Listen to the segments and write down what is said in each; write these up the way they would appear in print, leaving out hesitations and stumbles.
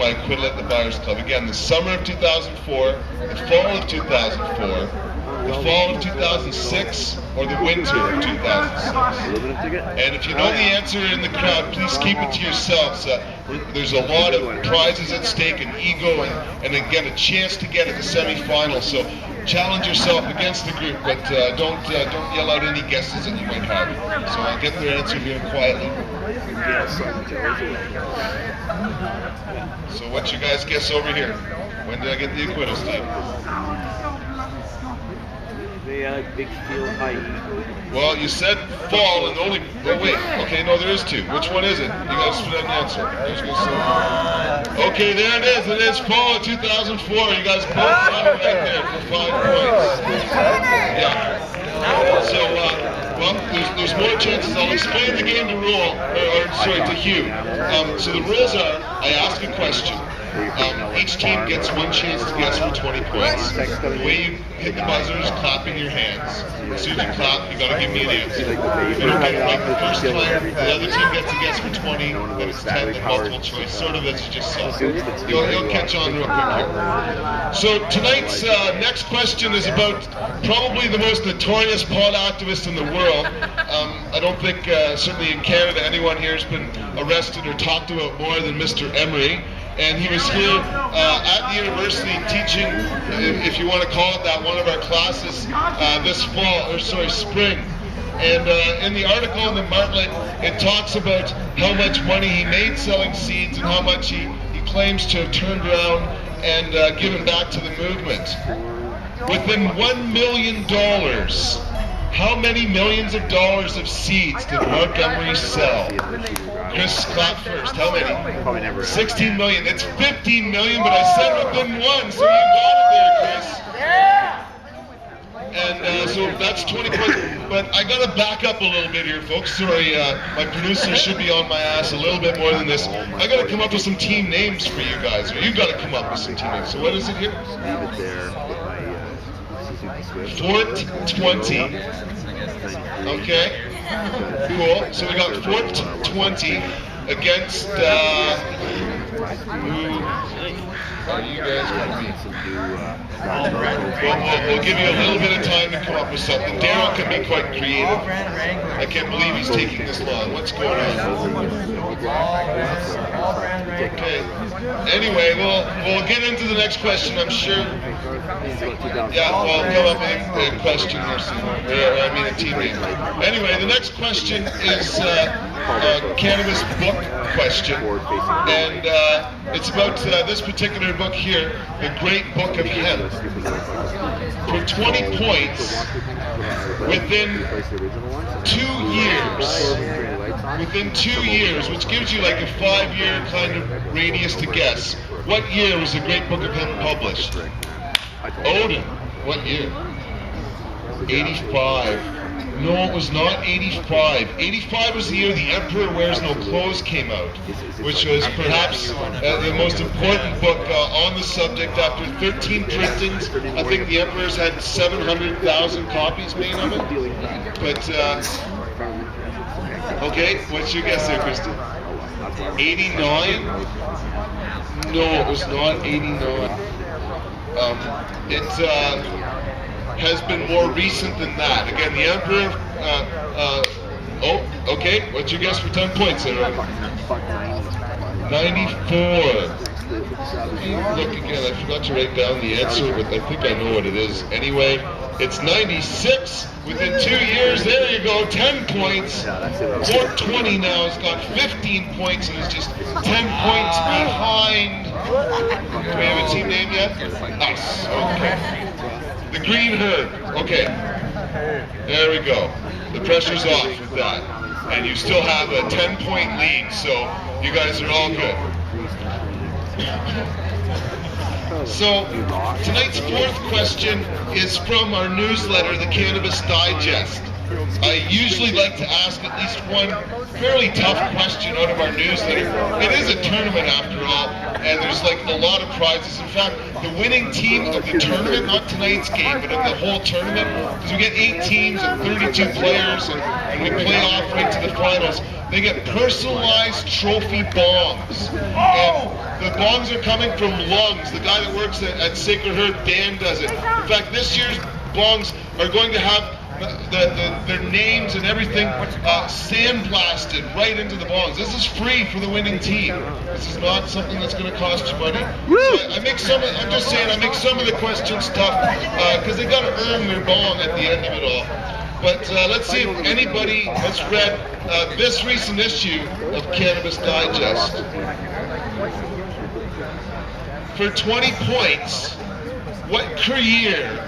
by Acquittal at the Buyers Club. Again, the summer of 2004, the fall of 2004, the fall of 2006, or the winter of 2006. And if you know the answer in the crowd, please keep it to yourselves. There's a lot of prizes at stake, an ego, and again, a chance to get at the semifinals. So challenge yourself against the group, but don't yell out any guesses that you might have. So I'll get their answer here quietly. So what you guys guess over here? When did I get the acquittal, Steve? Big steel high. Well, you said fall and only. Oh wait. Okay, no, there is two. Which one is it? You guys spit out the answer. Okay, there it is. It is fall of 2004. You guys both got it right there for 5 points. Yeah. So, well, there's more chances. I'll explain the game to to Hugh. So the rules are: I ask a question. Each team gets one chance to guess for 20 points. The way you hit the buzzer is clapping your hands. As soon as you clap, you gotta give me an answer. If you don't get it right the first time, the other team gets to guess for 20, then it's 10, then multiple choice, sort of as you just saw. You'll catch on real quick here. So tonight's next question is about probably the most notorious pod activist in the world. I don't think, certainly in Canada, anyone here has been arrested or talked about more than Mr. Emery. And he was here at the university teaching, if you want to call it that, one of our classes this spring. And in the article in the Martlet, it talks about how much money he made selling seeds and how much he claims to have turned around and given back to the movement. Within $1 million, how many millions of dollars of seeds did Mark Emery sell? Chris, clap first. How many? 16 million. It's 15 million, but I said within one, so you got it there, Chris. And so that's 20 points. But I gotta back up a little bit here, folks. Sorry, my producer should be on my ass a little bit more than this. I gotta come up with some team names for you guys, or you gotta come up with some team names. So what is it here? Fort 20. Okay. Cool. So we got Fort 20 against who are you guys going to be? We'll give you a little bit of time to come up with something. Daryl can be quite creative. I can't believe he's taking this long. What's going on? Okay. Anyway, we'll get into the next question, I'm sure. Yeah, well, come up with a question or something. I mean a team name. Anyway, the next question is a cannabis book question. And it's about this particular book here, The Great Book of Hemp. For 20 points, within 2 years, which gives you like a 5-year kind of radius to guess, what year was The Great Book of Hemp published? Odin, what year? 85. No, it was not 85. 85 was the year The Emperor Wears No Clothes came out, which was perhaps the most important book on the subject. After 13 printings, I think The Emperor's had 700,000 copies made of it. But, okay, what's your guess there, Kristen? 89? No, it was not 89. It has been more recent than that. Again, the Emperor, okay, what's your guess for 10 points there? 94. Look again, I forgot to write down the answer, but I think I know what it is. Anyway, it's 96. Within 2 years, there you go, 10 points. Fort 20 now has got 15 points and is just 10 points behind. Do we have a team name yet? Us. Okay. The Green Herd. Okay. There we go. The pressure's off with that. And you still have a 10-point lead, so you guys are all good. So, tonight's fourth question is from our newsletter, the Cannabis Digest. I usually like to ask at least one fairly tough question out of our newsletter. It is a tournament after all, and there's like a lot of prizes. In fact, the winning team of the tournament, not tonight's game, but of the whole tournament, because we get 8 teams and 32 players, and we play off right to the finals, they get personalized trophy bongs. And The bongs are coming from lungs. The guy that works at Sacred Herb, Dan, does it. In fact, this year's bongs are going to have their names and everything sandblasted right into the bongs. This is free for the winning team. This is not something that's going to cost you money. So I make some. I'm just saying, I make some of the questions tough because they got to earn their bong at the end of it all. But let's see if anybody has read this recent issue of Cannabis Digest. For 20 points, what career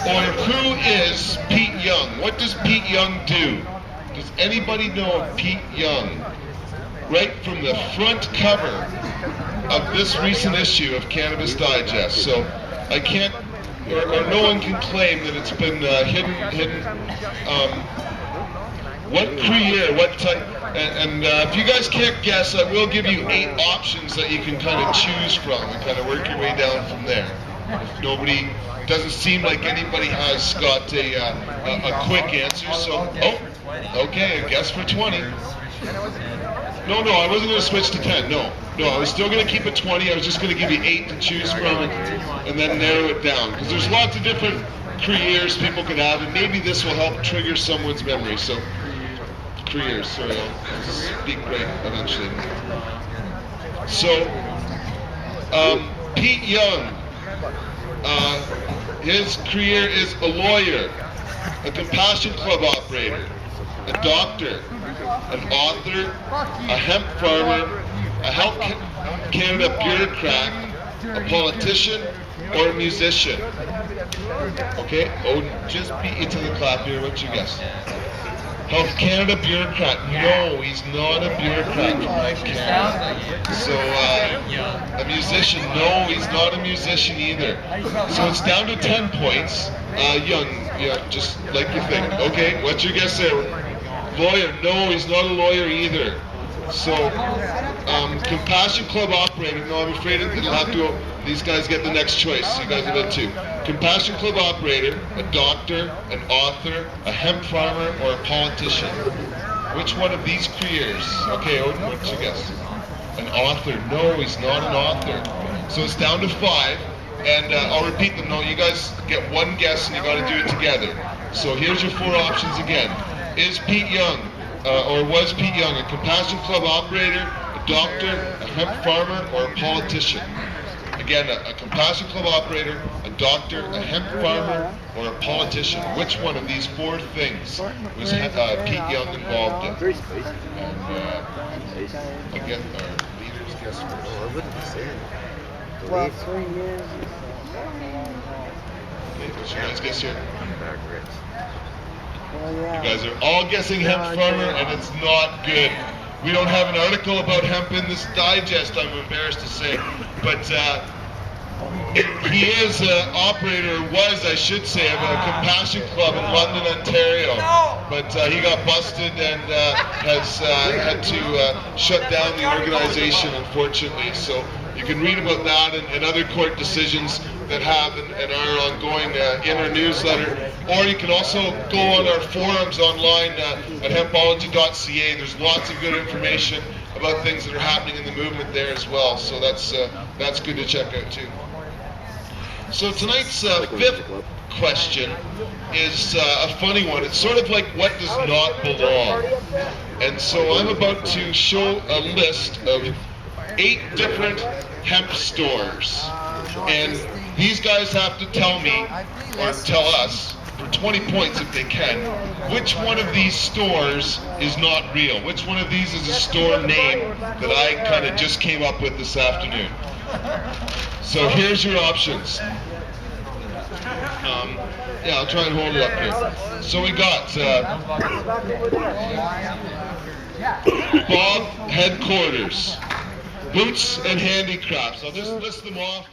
or who is Pete Young? What does Pete Young do? Does anybody know of Pete Young? Right from the front cover of this recent issue of Cannabis Digest. So I can't, or no one can claim that it's been hidden. What career, what type, and if you guys can't guess, I will give you 8 options that you can kind of choose from and kind of work your way down from there. If nobody, doesn't seem like anybody has got a quick answer, so, okay, a guess for 20. No, I wasn't going to switch to 10, no, I was still going to keep it 20, I was just going to give you 8 to choose from and then narrow it down, because there's lots of different careers people could have, and maybe this will help trigger someone's memory, so, careers, sorry, I'll speak right eventually. So, Pete Young, his career is a lawyer, a compassion club operator, a doctor, an author, a hemp farmer, a Health Canada bureaucrat, a politician, or a musician. Okay, just beat you to the clap here, what's your guess? Health Canada bureaucrat. No, he's not a bureaucrat from Health Canada. So, a musician. No, he's not a musician either. So it's down to 10 points. Young, yeah, just like you think. Okay, what's your guess there? Lawyer. No, he's not a lawyer either. So, Compassion Club operator. No, I'm afraid it'll have to. These guys get the next choice. You guys have it too. Compassion Club operator, a doctor, an author, a hemp farmer, or a politician. Which one of these careers? Okay, Odin, what's your guess? An author. No, he's not an author. So it's down to 5, and I'll repeat them. No, you guys get one guess, and you got to do it together. So here's your 4 options again. Is Pete Young, or was Pete Young, a Compassion Club operator, a doctor, a hemp farmer, or a politician? Again, a Compassion Club operator, a doctor, a hemp farmer, or a politician. Which one of these 4 things was Pete Young involved in? And again, our leaders guess first. I wouldn't say it. Well, 3 years. Okay, what's your guys' guess here? Well, yeah. You guys are all guessing hemp farmer, and it's not good. We don't have an article about hemp in this digest, I'm embarrassed to say. But he is an operator, was, I should say, of a compassion club in London, Ontario. But he got busted and has had to shut down the organization, unfortunately. So you can read about that and other court decisions that have and are ongoing in our newsletter. Or you can also go on our forums online at hempology.ca. There's lots of good information about things that are happening in the movement there as well. So that's good to check out too. So tonight's 5th question is a funny one. It's sort of like what does not belong. And so I'm about to show a list of 8 different hemp stores. And these guys have to tell me, or tell us, for 20 points if they can, which one of these stores is not real? Which one of these is a store name that I kind of just came up with this afternoon? So here's your options. Yeah, I'll try and hold it up here. So we got Bob Headquarters, Boots and Handicrafts. I'll just list them off.